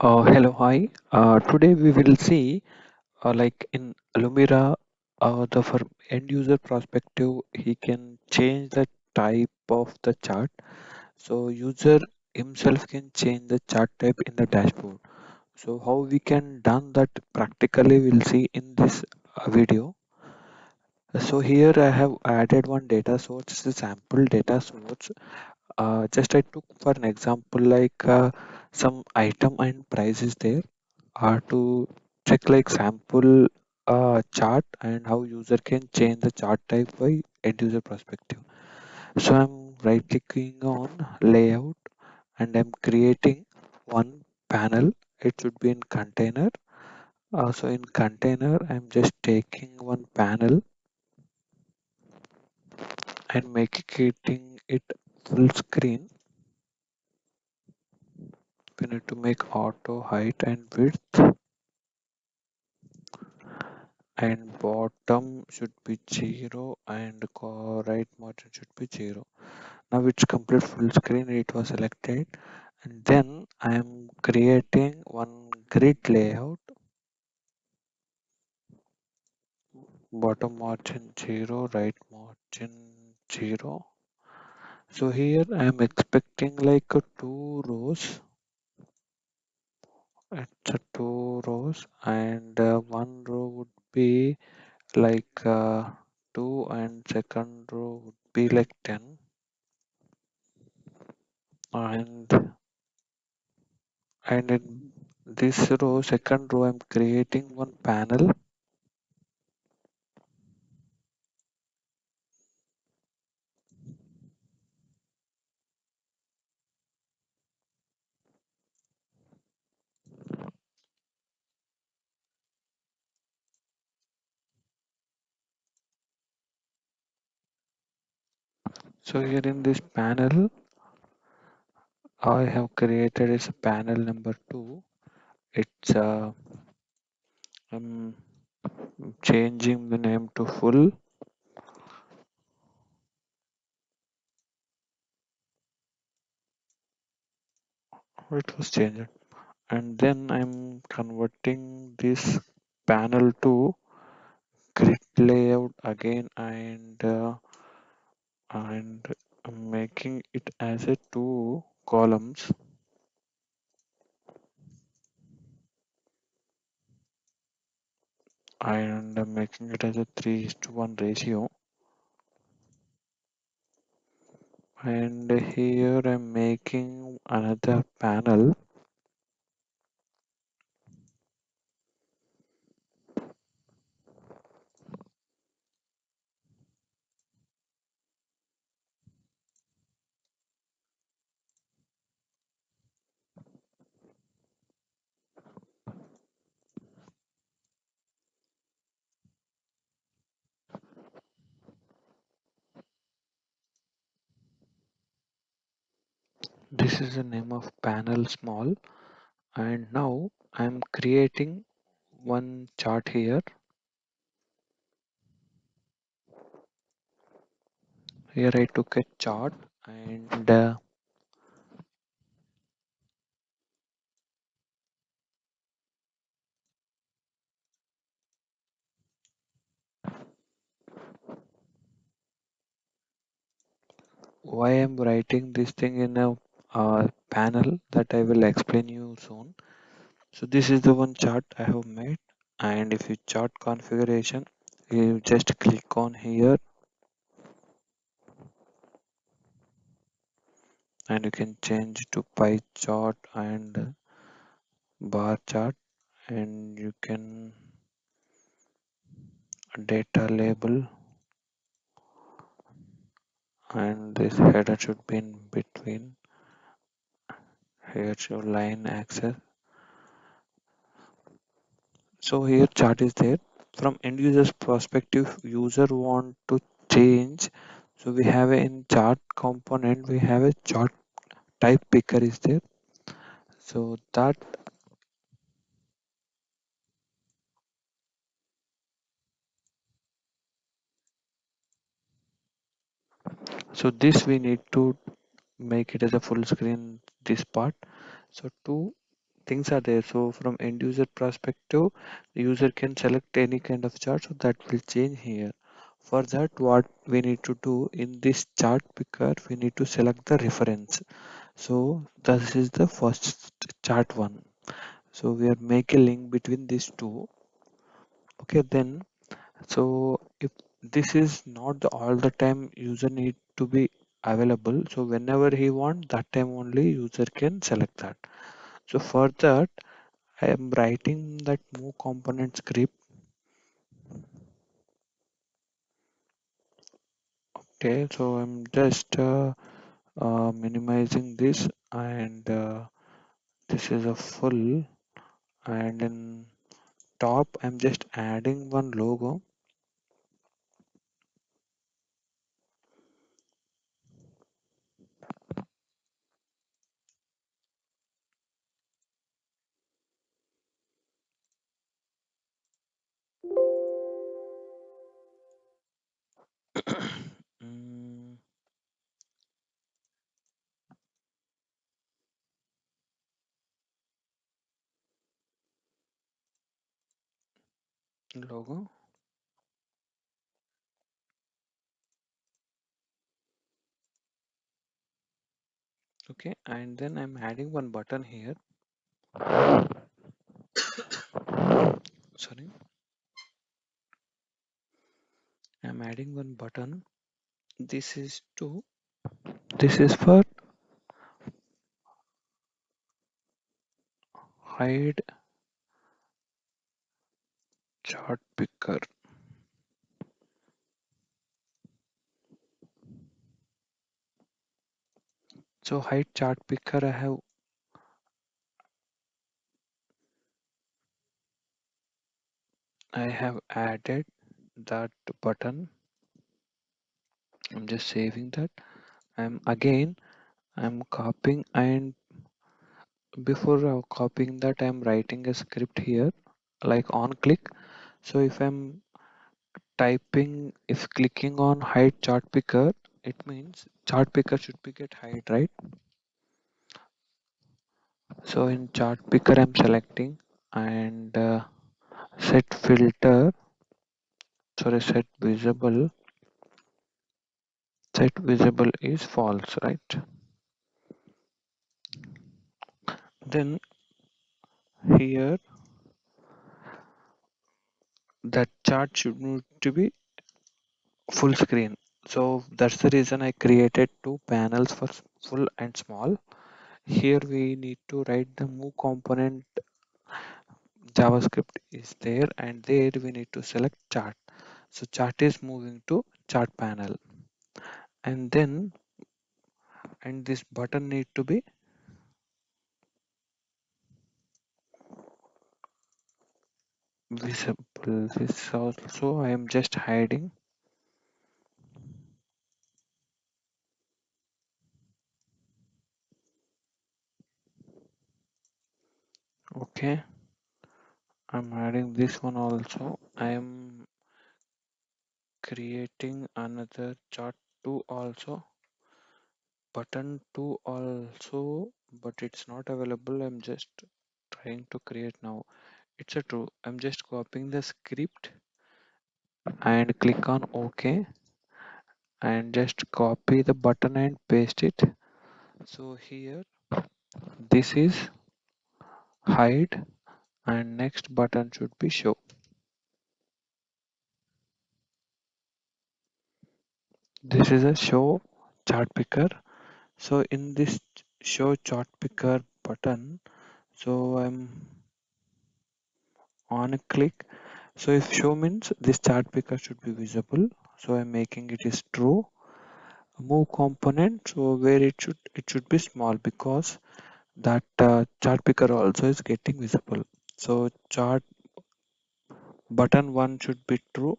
Hello, hi. Today we will see, like in Lumira, the for end user perspective, he can change the type of the chart. So user himself can change the chart type in the dashboard. So how we can done that practically, we'll see in this video. So here I have added one data source, it's a sample data source. Just I took for an example like some item and price is there to check like sample chart and how user can change the chart type by end user perspective. So I'm right clicking on layout and I'm creating one panel. It should be in container. So in container, I'm just taking one panel and making it full screen. We need to make auto height and width, and bottom should be 0 and right margin should be 0. Now it's complete full screen, it was selected, and then I am creating one grid layout. Bottom margin 0, right margin 0. So here I am expecting like a two rows. It's a two rows, and one row would be like 2, and second row would be like 10. And in this row, second row, I'm creating one panel. So here in this panel, I have created is panel number 2. It's I'm changing the name to full. It was changed, and then I'm converting this panel to grid layout again, and I'm making it as a two columns, and I'm making it as a 3:1 ratio. And here I'm making another panel. This is the name of panel small, and now I'm creating one chart here. Here I took a chart, and why I'm writing this thing in a panel that I will explain you soon. So this is the one chart I have made, and if you chart configuration, you just click on here and you can change to pie chart and bar chart, and you can data label, and this header should be in between. Here show line access. So here chart is there. From end user's perspective, user want to change. So we have a in chart component, we have a chart type picker is there. So that, so this we need to make it as a full screen, this part. So to things are there. So from end user perspective, the user can select any kind of chart, so that will change here. For that, what we need to do in this chart picker, we need to select the reference. So this is the first chart one. So we are make a link between these two. Okay, then so if this is not the all the time user need to be available, so whenever he want, that time only user can select that. So for that, I am writing that move component script. Okay, so I'm just minimizing this, and this is a full, and in top I'm just adding one logo. Mm, logo. Okay, and then I'm adding one button here. Sorry, I'm adding one button. This is to this is for hide chart picker. So hide chart picker, I have added that button. I'm just saving that. I'm copying, and before copying that, I'm writing a script here like on click. So if clicking on hide chart picker, it means chart picker should be get hide, right? So in chart picker, I'm selecting, and set filter, sorry, set visible is false, right? Then here that chart should need to be full screen. So that's the reason I created two panels for full and small. Here we need to write the move component. JavaScript is there, and there we need to select chart. So chart is moving to chart panel, and then and this button need to be visible. This also I am just hiding. Okay, I'm adding this one also. I am creating another chart 2 also, button 2 also, but it's not available. I'm just trying to create now. It's a true. I'm just copying the script and click on OK, and just copy the button and paste it. So here this is hide, and next button should be show. This is a show chart picker. So in this show chart picker button, so I'm on a click. So if show means this chart picker should be visible, so I'm making it is true. Move component, so where it should be small, because that chart picker also is getting visible. So chart button 1 should be true,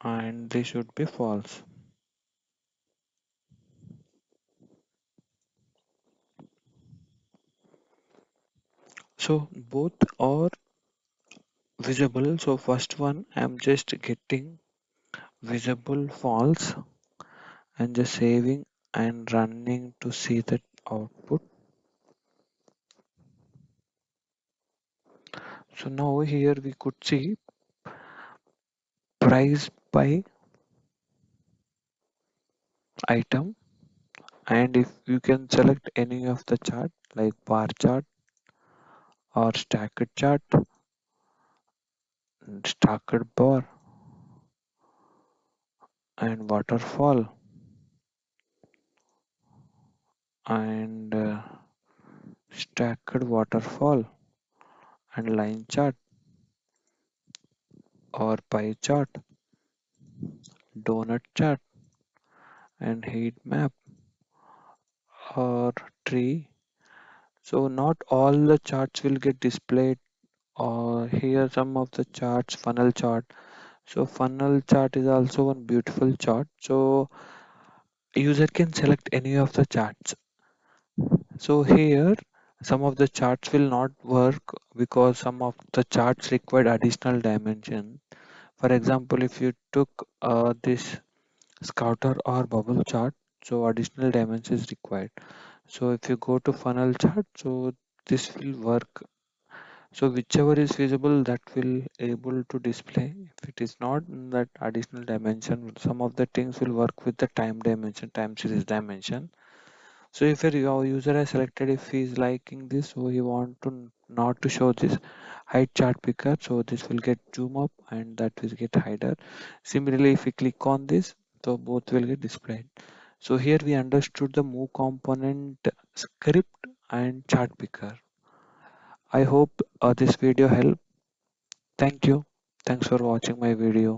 and this should be false. So both are visible. So first one I'm just getting visible false, and just saving and running to see that output. So now here we could see price by item, and if you can select any of the chart like bar chart or stacked chart, stacked bar and waterfall and stacked waterfall and line chart or pie chart, donut chart and heat map or tree. So not all the charts will get displayed. Or here some of the charts, funnel chart. So funnel chart is also one beautiful chart. So user can select any of the charts. So here some of the charts will not work because some of the charts require additional dimension. For example, if you took this scouter or bubble chart, so additional dimension is required. So if you go to funnel chart, so this will work. So whichever is feasible, that will able to display. If it is not, that additional dimension, some of the things will work with the time dimension, time series dimension. So if your user has selected, if he is liking this, so he want to not to show this height chart picker, so this will get zoom up and that will get hider. Similarly, if we click on this, so both will get displayed. So here we understood the move component, script and chart picker. I hope this video helped. Thank you. Thanks for watching my video.